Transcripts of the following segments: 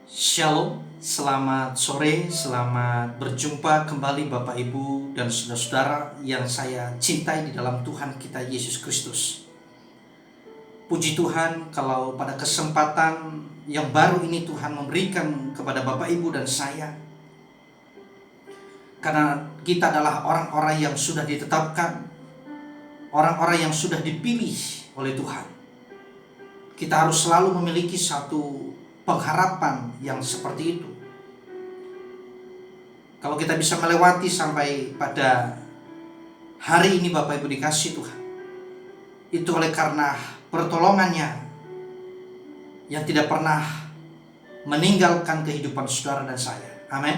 Shalom, selamat sore, selamat berjumpa kembali Bapak Ibu dan saudara-saudara yang saya cintai di dalam Tuhan kita Yesus Kristus. Puji Tuhan kalau pada kesempatan yang baru ini Tuhan memberikan kepada Bapak Ibu dan saya. Karena kita adalah orang-orang yang sudah ditetapkan, orang-orang yang sudah dipilih oleh Tuhan. Kita harus selalu memiliki satu pengharapan yang seperti itu. Kalau kita bisa melewati sampai pada hari ini Bapak Ibu dikasih Tuhan, itu oleh karena pertolongannya yang tidak pernah meninggalkan kehidupan saudara dan saya. Amin.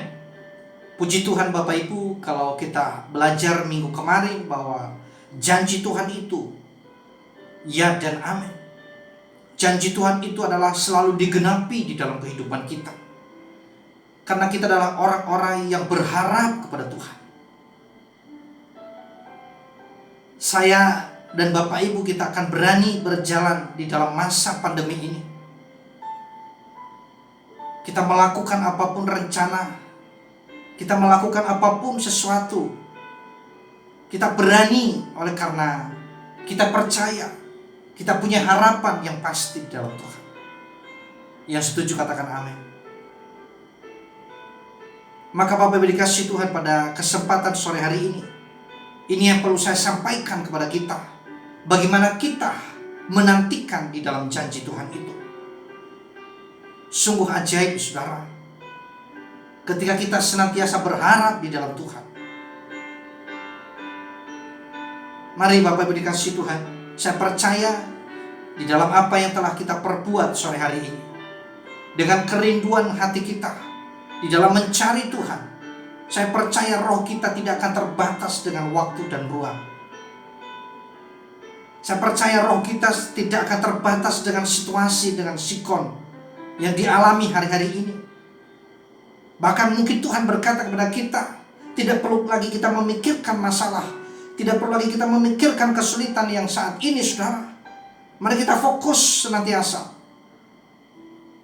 Puji Tuhan Bapak Ibu, kalau kita belajar minggu kemarin bahwa janji Tuhan itu ya dan amin. Janji Tuhan itu adalah selalu digenapi di dalam kehidupan kita. Karena kita adalah orang-orang yang berharap kepada Tuhan. Saya dan Bapak Ibu kita akan berani berjalan di dalam masa pandemi ini. Kita melakukan apapun rencana. Kita melakukan apapun sesuatu. Kita berani oleh karena kita percaya. Kita punya harapan yang pasti dalam Tuhan. Yang setuju katakan amin. Maka Bapak Ibu dikasih Tuhan pada kesempatan sore hari ini. Ini yang perlu saya sampaikan kepada kita. Bagaimana kita menantikan di dalam janji Tuhan itu. Sungguh ajaib saudara. Ketika kita senantiasa berharap di dalam Tuhan. Mari Bapak Ibu dikasih Tuhan. Saya percaya di dalam apa yang telah kita perbuat sore hari ini. Dengan kerinduan hati kita di dalam mencari Tuhan. Saya percaya roh kita tidak akan terbatas dengan waktu dan ruang. Saya percaya roh kita tidak akan terbatas dengan situasi, dengan sikon yang dialami hari-hari ini. Bahkan mungkin Tuhan berkata kepada kita, tidak perlu lagi kita memikirkan masalah. Tidak perlu lagi kita memikirkan kesulitan yang saat ini saudara. Mari kita fokus senantiasa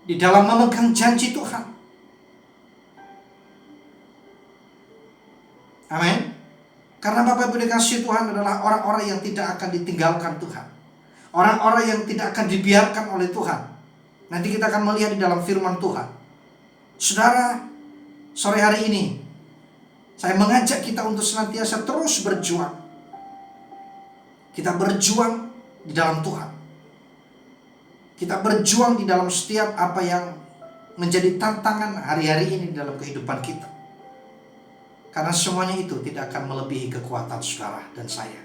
di dalam memegang janji Tuhan. Amin. Karena Bapak Ibu dikasih Tuhan adalah orang-orang yang tidak akan ditinggalkan Tuhan. Orang-orang yang tidak akan dibiarkan oleh Tuhan. Nanti kita akan melihat di dalam firman Tuhan. Saudara, sore hari ini saya mengajak kita untuk senantiasa terus berjuang. Kita berjuang di dalam Tuhan. Kita berjuang di dalam setiap apa yang menjadi tantangan hari-hari ini dalam kehidupan kita. Karena semuanya itu tidak akan melebihi kekuatan saudara dan saya.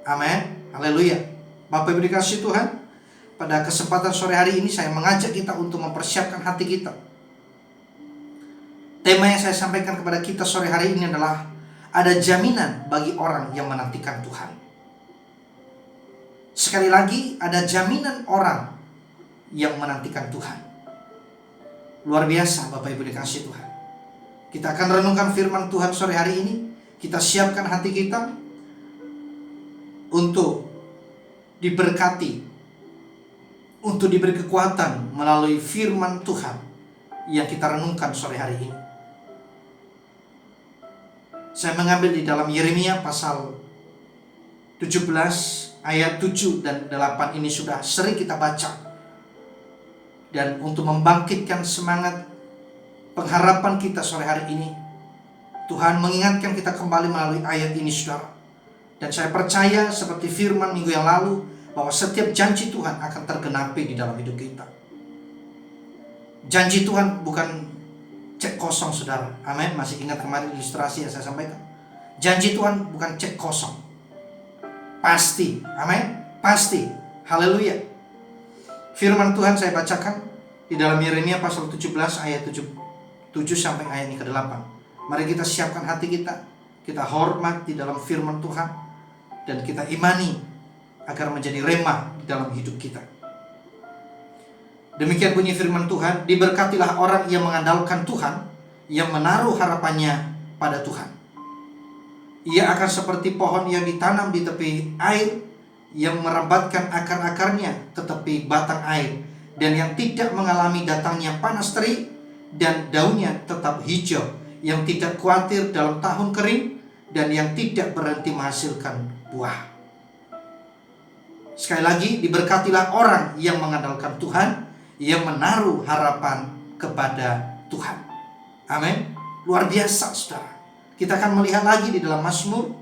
Amin. Haleluya. Bapak Ibu dikasih Tuhan, pada kesempatan sore hari ini saya mengajak kita untuk mempersiapkan hati kita. Tema yang saya sampaikan kepada kita sore hari ini adalah ada jaminan bagi orang yang menantikan Tuhan. Sekali lagi, ada jaminan orang yang menantikan Tuhan. Luar biasa Bapak Ibu dikasih Tuhan. Kita akan renungkan firman Tuhan sore hari ini. Kita siapkan hati kita untuk diberkati, untuk diberi kekuatan melalui firman Tuhan yang kita renungkan sore hari ini. Saya mengambil di dalam Yeremia pasal 17 ayat 7 dan 8 ini sudah sering kita baca. Dan untuk membangkitkan semangat pengharapan kita sore hari ini, Tuhan mengingatkan kita kembali melalui ayat ini saudara. Dan saya percaya seperti firman minggu yang lalu, bahwa setiap janji Tuhan akan tergenapi di dalam hidup kita. Janji Tuhan bukan cek kosong saudara. Amin. Masih ingat kemarin ilustrasi yang saya sampaikan? Janji Tuhan bukan cek kosong. Pasti, amin, pasti, haleluya. Firman Tuhan saya bacakan di dalam Yeremia pasal 17 ayat 7 sampai ayat yang ke-8. Mari kita siapkan hati kita, kita hormat di dalam firman Tuhan, dan kita imani agar menjadi rema di dalam hidup kita. Demikian bunyi firman Tuhan, diberkatilah orang yang mengandalkan Tuhan, yang menaruh harapannya pada Tuhan. Ia akan seperti pohon yang ditanam di tepi air, yang merambatkan akar-akarnya ke tepi batang air, dan yang tidak mengalami datangnya panas terik dan daunnya tetap hijau, yang tidak khawatir dalam tahun kering, dan yang tidak berhenti menghasilkan buah. Sekali lagi, diberkatilah orang yang mengandalkan Tuhan, yang menaruh harapan kepada Tuhan. Amin. Luar biasa, saudara. Kita akan melihat lagi di dalam Mazmur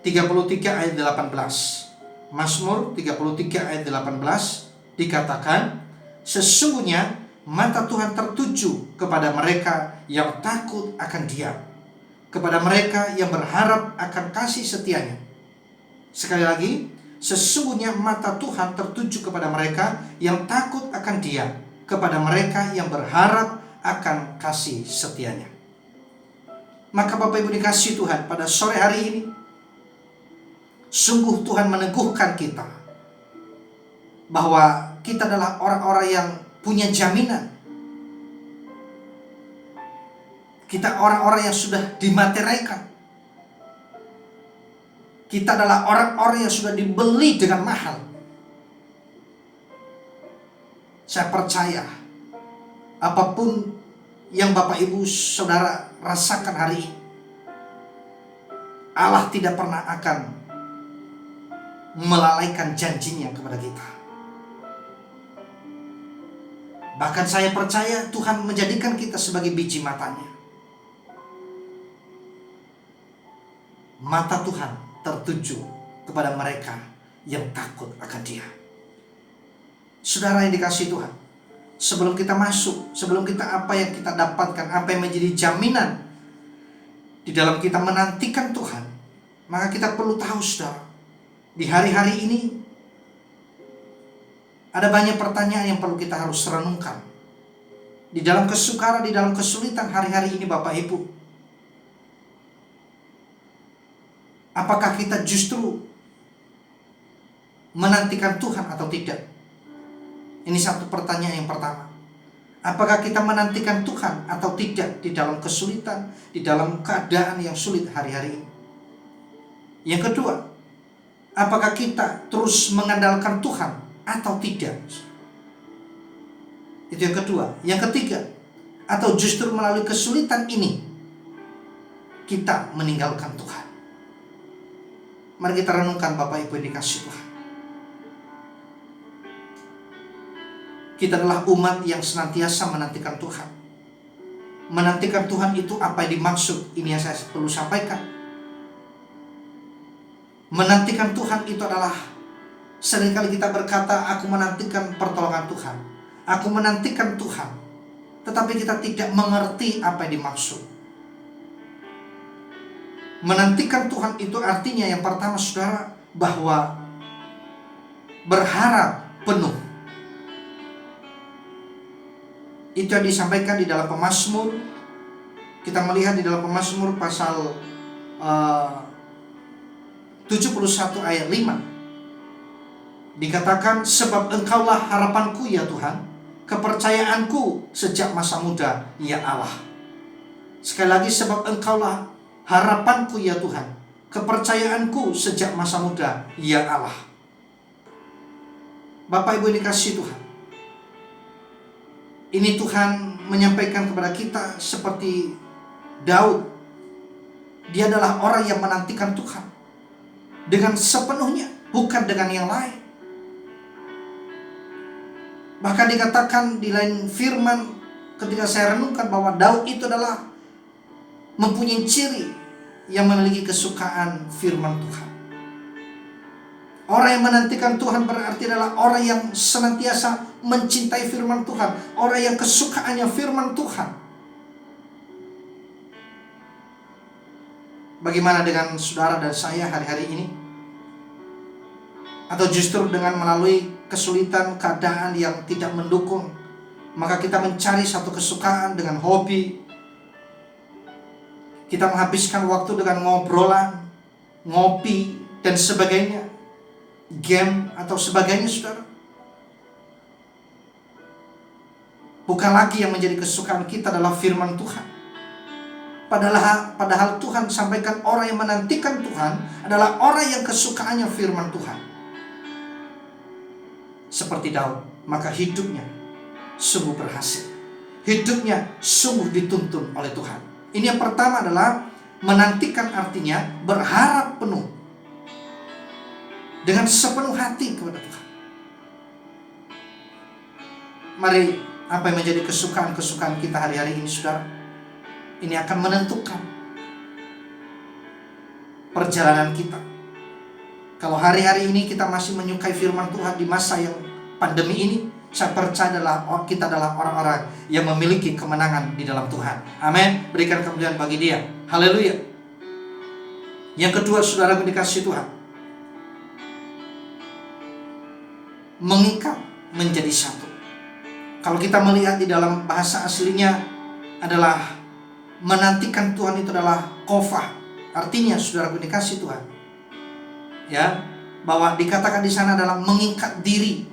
33 ayat 18. Mazmur 33 ayat 18 dikatakan, sesungguhnya mata Tuhan tertuju kepada mereka yang takut akan Dia, kepada mereka yang berharap akan kasih setianya. Sekali lagi, sesungguhnya mata Tuhan tertuju kepada mereka yang takut akan Dia, kepada mereka yang berharap akan kasih setianya. Maka Bapak Ibu dikasihi Tuhan, pada sore hari ini, sungguh Tuhan meneguhkan kita bahwa kita adalah orang-orang yang punya jaminan. Kita orang-orang yang sudah dimateraikan. Kita adalah orang-orang yang sudah dibeli dengan mahal. Saya percaya apapun yang Bapak Ibu Saudara rasakan hari ini, Allah tidak pernah akan melalaikan janjinya kepada kita. Bahkan saya percaya Tuhan menjadikan kita sebagai biji matanya. Mata Tuhan tertuju kepada mereka yang takut akan Dia. Saudara yang dikasihi Tuhan, sebelum kita masuk, sebelum kita apa yang kita dapatkan, apa yang menjadi jaminan di dalam kita menantikan Tuhan, maka kita perlu tahu, saudara, di hari-hari ini ada banyak pertanyaan yang perlu kita harus renungkan. Di dalam kesukaran, di dalam kesulitan hari-hari ini Bapak Ibu, apakah kita justru menantikan Tuhan atau tidak? Ini satu pertanyaan yang pertama. Apakah kita menantikan Tuhan atau tidak di dalam kesulitan, di dalam keadaan yang sulit hari-hari ini? Yang kedua, apakah kita terus mengandalkan Tuhan atau tidak? Itu yang kedua. Yang ketiga, atau justru melalui kesulitan ini kita meninggalkan Tuhan? Mari kita renungkan Bapak Ibu yang dikasihi Tuhan. Kita adalah umat yang senantiasa menantikan Tuhan. Menantikan Tuhan itu apa yang dimaksud? Ini yang saya perlu sampaikan. Menantikan Tuhan itu adalah, seringkali kita berkata, aku menantikan pertolongan Tuhan, aku menantikan Tuhan, tetapi kita tidak mengerti apa yang dimaksud. Menantikan Tuhan itu artinya yang pertama, saudara, bahwa berharap penuh. Itu yang disampaikan di dalam Pemazmur. Kita melihat di dalam Pemazmur pasal 71 ayat 5. Dikatakan, sebab Engkaulah harapanku ya Tuhan, kepercayaanku sejak masa muda ya Allah. Sekali lagi, sebab Engkaulah harapanku ya Tuhan, kepercayaanku sejak masa muda ya Allah. Bapak Ibu dikasihi Tuhan, ini Tuhan menyampaikan kepada kita seperti Daud. Dia adalah orang yang menantikan Tuhan dengan sepenuhnya, bukan dengan yang lain. Bahkan dikatakan di lain firman, ketika saya renungkan, bahwa Daud itu adalah mempunyai ciri yang memiliki kesukaan firman Tuhan. Orang yang menantikan Tuhan berarti adalah orang yang senantiasa mencintai firman Tuhan, orang yang kesukaannya firman Tuhan. Bagaimana dengan saudara dan saya hari-hari ini? Atau justru dengan melalui kesulitan, keadaan yang tidak mendukung, maka kita mencari satu kesukaan dengan hobi. Kita menghabiskan waktu dengan ngobrolan, ngopi, dan sebagainya, game atau sebagainya, saudara. Bukan lagi yang menjadi kesukaan kita adalah firman Tuhan. Padahal Tuhan sampaikan orang yang menantikan Tuhan adalah orang yang kesukaannya firman Tuhan. Seperti Daud, maka hidupnya sungguh berhasil. Hidupnya sungguh dituntun oleh Tuhan. Ini yang pertama adalah menantikan, artinya berharap penuh dengan sepenuh hati kepada Tuhan. Mari, apa yang menjadi kesukaan-kesukaan kita hari-hari ini, saudara, ini akan menentukan perjalanan kita. Kalau hari-hari ini kita masih menyukai firman Tuhan di masa yang pandemi ini, saya percaya kita adalah orang-orang yang memiliki kemenangan di dalam Tuhan. Amin. Berikan kemuliaan bagi Dia. Haleluya. Yang kedua, saudara dikasihi Tuhan, mengikat menjadi satu. Kalau kita melihat di dalam bahasa aslinya adalah menantikan Tuhan, itu adalah kofah. Artinya, saudara dikasihi Tuhan, ya, bahwa dikatakan di sana adalah mengikat diri.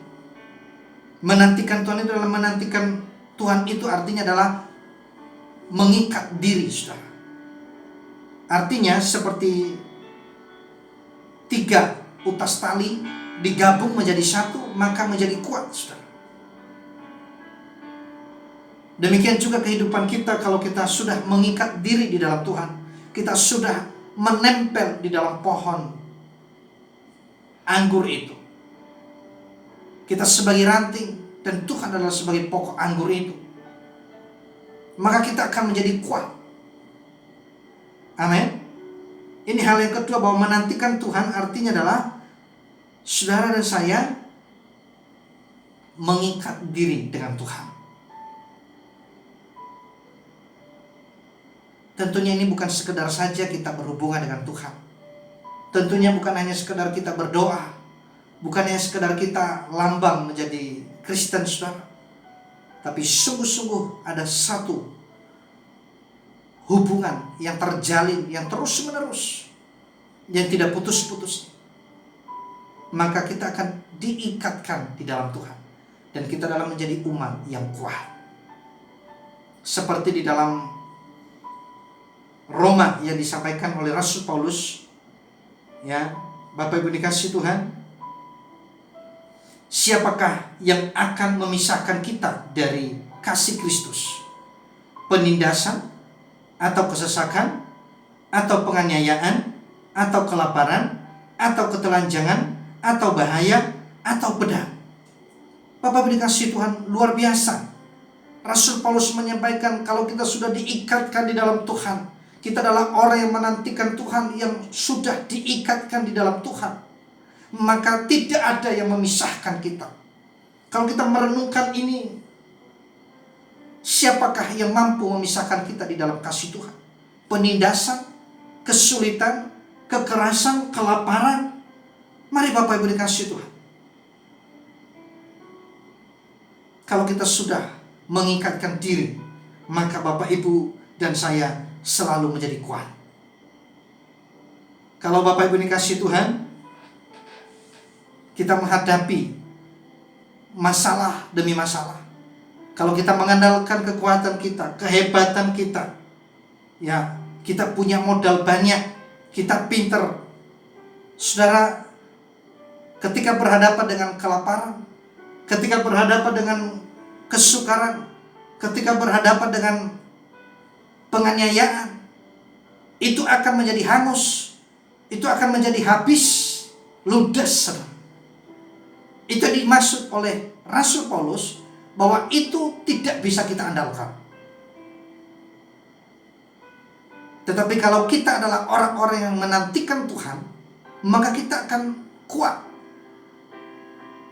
Menantikan Tuhan itu adalah menantikan Tuhan, itu artinya adalah mengikat diri, saudara. Artinya seperti 3 utas tali digabung menjadi satu, maka menjadi kuat, saudara. Demikian juga kehidupan kita, kalau kita sudah mengikat diri di dalam Tuhan, kita sudah menempel di dalam pohon anggur itu. Kita sebagai ranting dan Tuhan adalah sebagai pokok anggur itu, maka kita akan menjadi kuat. Amin. Ini hal yang kedua, bahwa menantikan Tuhan artinya adalah saudara dan saya mengikat diri dengan Tuhan. Tentunya ini bukan sekedar saja kita berhubungan dengan Tuhan. Tentunya bukan hanya sekedar kita berdoa, bukan hanya sekedar kita lambang menjadi Kristen, saudara. Tapi sungguh-sungguh ada satu hubungan yang terjalin, yang terus-menerus, yang tidak putus-putus. Maka kita akan diikatkan di dalam Tuhan, dan kita dalam menjadi umat yang kuat. Seperti di dalam Roma yang disampaikan oleh Rasul Paulus, ya, Bapak Ibu dikasihi Tuhan, siapakah yang akan memisahkan kita dari kasih Kristus? Penindasan, atau kesesakan, atau penganiayaan, atau kelaparan, atau ketelanjangan, atau bahaya, atau pedang. Bapak Ibu dikasihi Tuhan, luar biasa. Rasul Paulus menyampaikan, kalau kita sudah diikatkan di dalam Tuhan, kita adalah orang yang menantikan Tuhan, yang sudah diikatkan di dalam Tuhan, maka tidak ada yang memisahkan kita. Kalau kita merenungkan ini, siapakah yang mampu memisahkan kita di dalam kasih Tuhan? Penindasan, kesulitan, kekerasan, kelaparan. Mari Bapak Ibu dikasihi Tuhan, kalau kita sudah mengikatkan diri, maka Bapak Ibu dan saya selalu menjadi kuat. Kalau Bapak Ibu dikasihi Tuhan, kita menghadapi masalah demi masalah, kalau kita mengandalkan kekuatan kita, kehebatan kita, ya, kita punya modal banyak, kita pinter, saudara, ketika berhadapan dengan kelaparan, ketika berhadapan dengan kesukaran, ketika berhadapan dengan penganiayaan, itu akan menjadi hangus, itu akan menjadi habis, ludes. Itu dimaksud oleh Rasul Paulus, bahwa itu tidak bisa kita andalkan. Tetapi kalau kita adalah orang-orang yang menantikan Tuhan, maka kita akan kuat.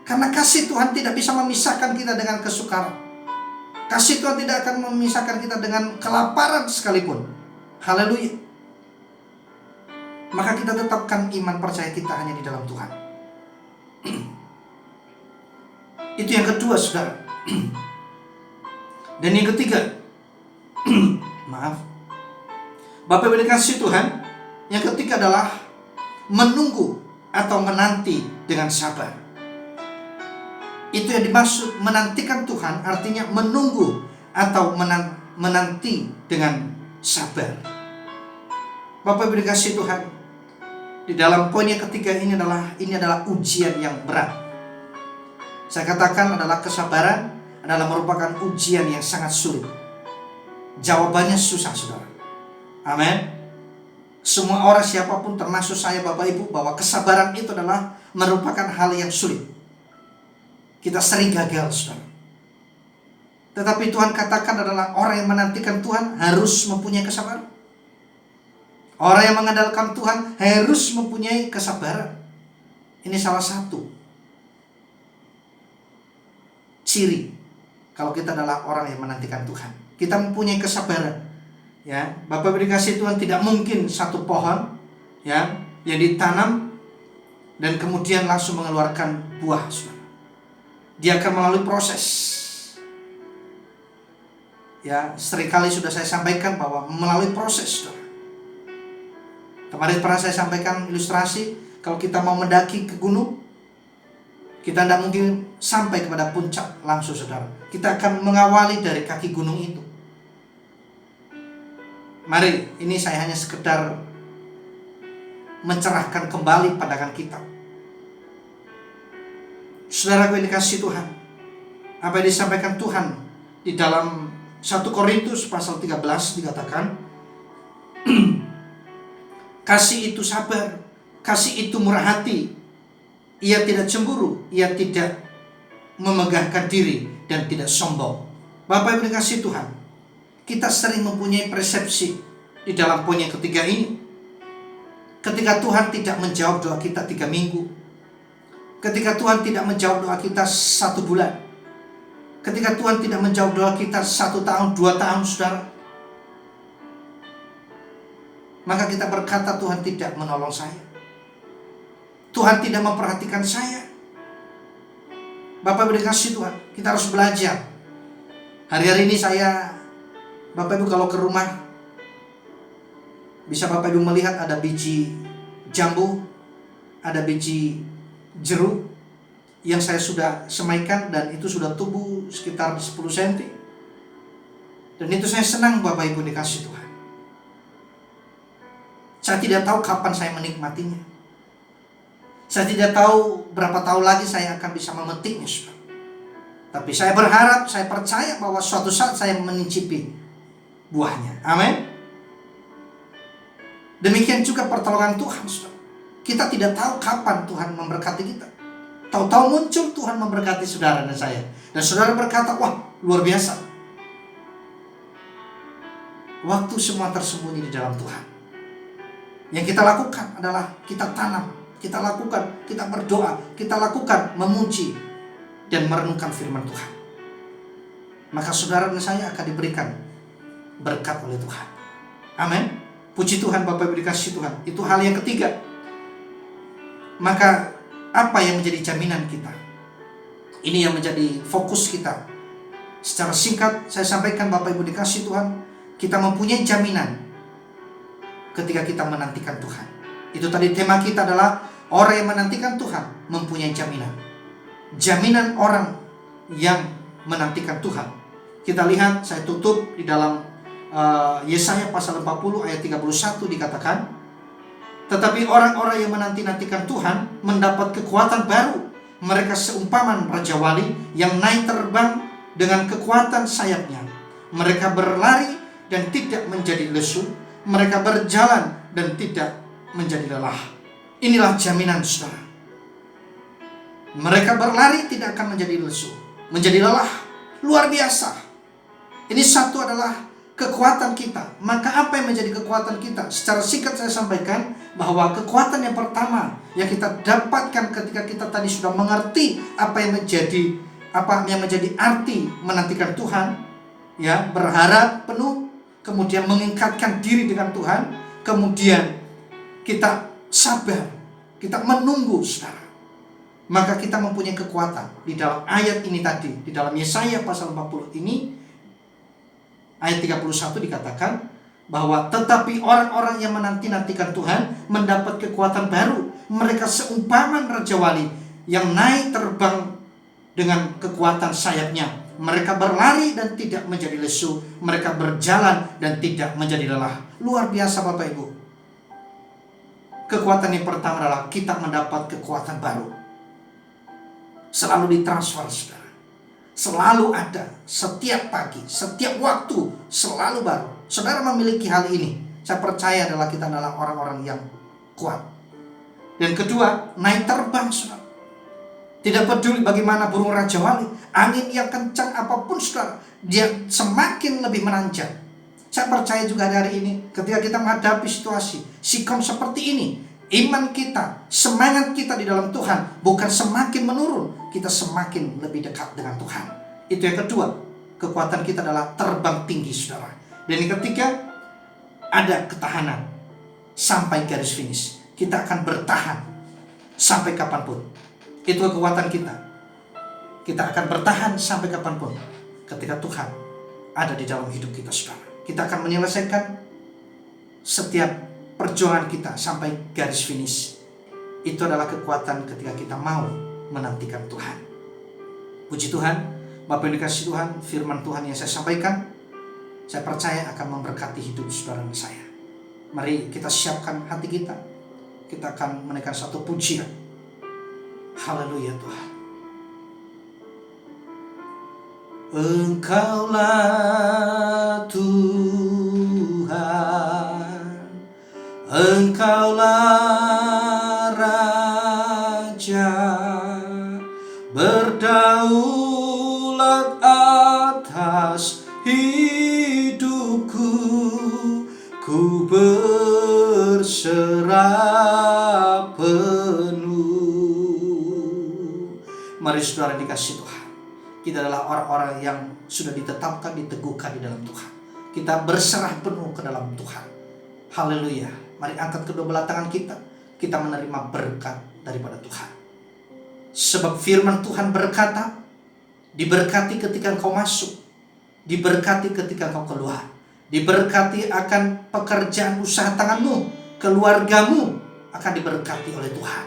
Karena kasih Tuhan tidak bisa memisahkan kita dengan kesukaran. Kasih Tuhan tidak akan memisahkan kita dengan kelaparan sekalipun. Haleluya. Maka kita tetapkan iman percaya kita hanya di dalam Tuhan. Itu yang kedua, saudara. Dan yang ketiga, maaf, Bapak Ibu dikasihi Tuhan, yang ketiga adalah menunggu atau menanti dengan sabar. Itu yang dimaksud menantikan Tuhan, artinya menunggu atau menanti dengan sabar. Bapak Ibu dikasihi Tuhan, di dalam poin yang ketiga ini adalah ujian yang berat. Saya katakan adalah kesabaran adalah merupakan ujian yang sangat sulit. Jawabannya susah, saudara. Amin. Semua orang, siapapun termasuk saya Bapak Ibu, bahwa kesabaran itu adalah merupakan hal yang sulit. Kita sering gagal, saudara. Tetapi Tuhan katakan adalah orang yang menantikan Tuhan harus mempunyai kesabaran. Orang yang mengandalkan Tuhan harus mempunyai kesabaran. Ini salah satu ciri kalau kita adalah orang yang menantikan Tuhan. Kita mempunyai kesabaran. Ya, Bapak dikasih Tuhan, tidak mungkin satu pohon ya yang ditanam dan kemudian langsung mengeluarkan buah, saudara. Dia akan melalui proses. Ya, seringkali sudah saya sampaikan bahwa melalui proses, saudara. Kemarin pernah saya sampaikan ilustrasi, kalau kita mau mendaki ke gunung, kita tidak mungkin sampai kepada puncak langsung, saudara. Kita akan mengawali dari kaki gunung itu. Mari, ini saya hanya sekedar mencerahkan kembali pandangan kita. Saudara yang dikasihi Tuhan, apa yang disampaikan Tuhan di dalam 1 Korintus pasal 13 dikatakan, kasih itu sabar, kasih itu murah hati, ia tidak cemburu, ia tidak memegahkan diri dan tidak sombong. Bapak yang dikasihi Tuhan, kita sering mempunyai persepsi di dalam poin yang ketiga ini. Ketika Tuhan tidak menjawab doa kita 3 minggu, ketika Tuhan tidak menjawab doa kita 1 bulan, ketika Tuhan tidak menjawab doa kita 1 tahun, 2 tahun, saudara, maka kita berkata, Tuhan tidak menolong saya, Tuhan tidak memperhatikan saya. Bapak dikasihi Tuhan, kita harus belajar. Hari-hari ini saya, Bapak Ibu kalau ke rumah, bisa Bapak Ibu melihat ada biji jambu, ada biji jeruk yang saya sudah semaikan dan itu sudah tumbuh sekitar 10 cm. Dan itu saya senang, Bapak Ibu dikasihi Tuhan. Saya tidak tahu kapan saya menikmatinya. Saya tidak tahu berapa tahun lagi saya akan bisa memetiknya, saudara. Tapi saya berharap, saya percaya bahwa suatu saat saya mencicipi buahnya. Amin. Demikian juga pertolongan Tuhan, saudara. Kita tidak tahu kapan Tuhan memberkati kita. Tahu-tahu muncul Tuhan memberkati saudara dan saya. Dan saudara berkata, wah, luar biasa. Waktu semua tersembunyi di dalam Tuhan. Yang kita lakukan adalah kita tanam, kita lakukan, kita berdoa, kita lakukan memuji dan merenungkan firman Tuhan. Maka saudara dan saya akan diberikan berkat oleh Tuhan. Amin. Puji Tuhan, Bapak Ibu dikasihi Tuhan. Itu hal yang ketiga. Maka apa yang menjadi jaminan kita? Ini yang menjadi fokus kita. Secara singkat saya sampaikan, Bapak Ibu dikasihi Tuhan, kita mempunyai jaminan ketika kita menantikan Tuhan. Itu tadi tema kita adalah orang yang menantikan Tuhan mempunyai jaminan. Jaminan orang yang menantikan Tuhan. Kita lihat, saya tutup di dalam Yesaya pasal 40 ayat 31 dikatakan, tetapi orang-orang yang menanti-nantikan Tuhan mendapat kekuatan baru. Mereka seumpaman Raja Wali yang naik terbang dengan kekuatan sayapnya. Mereka berlari dan tidak menjadi lesu. Mereka berjalan dan tidak menjadi lelah. Inilah jaminan, saudara. Mereka berlari tidak akan menjadi lesu, menjadi lelah. Luar biasa. Ini satu adalah kekuatan kita. Maka apa yang menjadi kekuatan kita? Secara singkat saya sampaikan bahwa kekuatan yang pertama yang kita dapatkan ketika kita tadi sudah mengerti apa yang menjadi arti menantikan Tuhan, ya, berharap penuh, kemudian mengikatkan diri dengan Tuhan, kemudian kita sabar, kita menunggu, saudara. Maka kita mempunyai kekuatan. Di dalam ayat ini tadi, di dalam Yesaya pasal 40 ini, ayat 31 dikatakan bahwa tetapi orang-orang yang menanti-nantikan Tuhan mendapat kekuatan baru. Mereka seumpaman Raja Wali yang naik terbang dengan kekuatan sayapnya. Mereka berlari dan tidak menjadi lesu. Mereka berjalan dan tidak menjadi lelah. Luar biasa, Bapak Ibu. Kekuatan yang pertama adalah kita mendapat kekuatan baru. Selalu ditransfer, saudara. selalu ada, setiap pagi, setiap waktu, selalu baru. Saudara memiliki hal ini, saya percaya kita adalah orang-orang yang kuat. Dan kedua, naik terbang, saudara. Tidak peduli bagaimana burung Raja Wali, angin yang kencang apapun, saudara, dia semakin lebih menanjak. Saya percaya juga hari ini, ketika kita menghadapi situasi, sikon seperti ini, iman kita, semangat kita di dalam Tuhan bukan semakin menurun, kita semakin lebih dekat dengan Tuhan. Itu yang kedua, kekuatan kita adalah terbang tinggi, saudara. Dan yang ketiga, ada ketahanan sampai garis finish. Kita akan bertahan sampai kapanpun. Itu kekuatan kita. Kita akan bertahan sampai kapanpun ketika Tuhan ada di dalam hidup kita, saudara. Kita akan menyelesaikan setiap perjuangan kita sampai garis finish. Itu adalah kekuatan ketika kita mau menantikan Tuhan. Puji Tuhan, Bapak yang dikasihi Tuhan, firman Tuhan yang saya sampaikan, saya percaya akan memberkati hidup saudara dan saya. Mari kita siapkan hati kita. Kita akan menaikkan satu pujian. Haleluya Tuhan. Engkaulah Tuhan, Engkaulah Raja, berdaulat atas hidupku, ku berserah penuh. Mari saudara dikasihi Tuhan, kita adalah orang-orang yang sudah ditetapkan, diteguhkan di dalam Tuhan. Kita berserah penuh ke dalam Tuhan. Haleluya. Mari angkat kedua belah tangan kita. Kita menerima berkat daripada Tuhan. Sebab firman Tuhan berkata, diberkati ketika engkau masuk, diberkati ketika engkau keluar, diberkati akan pekerjaan usaha tanganmu, keluargamu akan diberkati oleh Tuhan,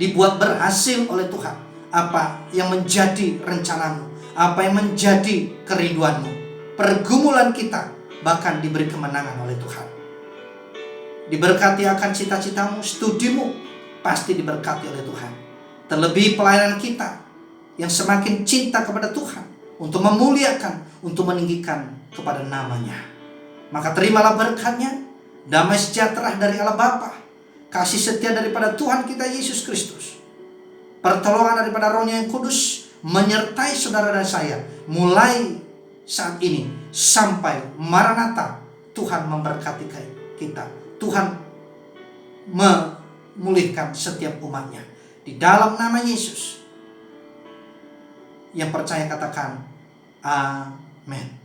dibuat berhasil oleh Tuhan. Apa yang menjadi rencanamu, apa yang menjadi kerinduanmu, pergumulan kita bahkan diberi kemenangan oleh Tuhan. Diberkati akan cita-citamu, studimu pasti diberkati oleh Tuhan. Terlebih pelayanan kita yang semakin cinta kepada Tuhan, untuk memuliakan, untuk meninggikan kepada namanya. Maka terimalah berkatnya, damai sejahtera dari Allah Bapa, kasih setia daripada Tuhan kita Yesus Kristus, pertolongan daripada Roh-Nya yang kudus menyertai saudara dan saya mulai saat ini sampai Maranatha. Tuhan memberkati kita, Tuhan memulihkan setiap umatnya di dalam nama Yesus. Yang percaya katakan amin.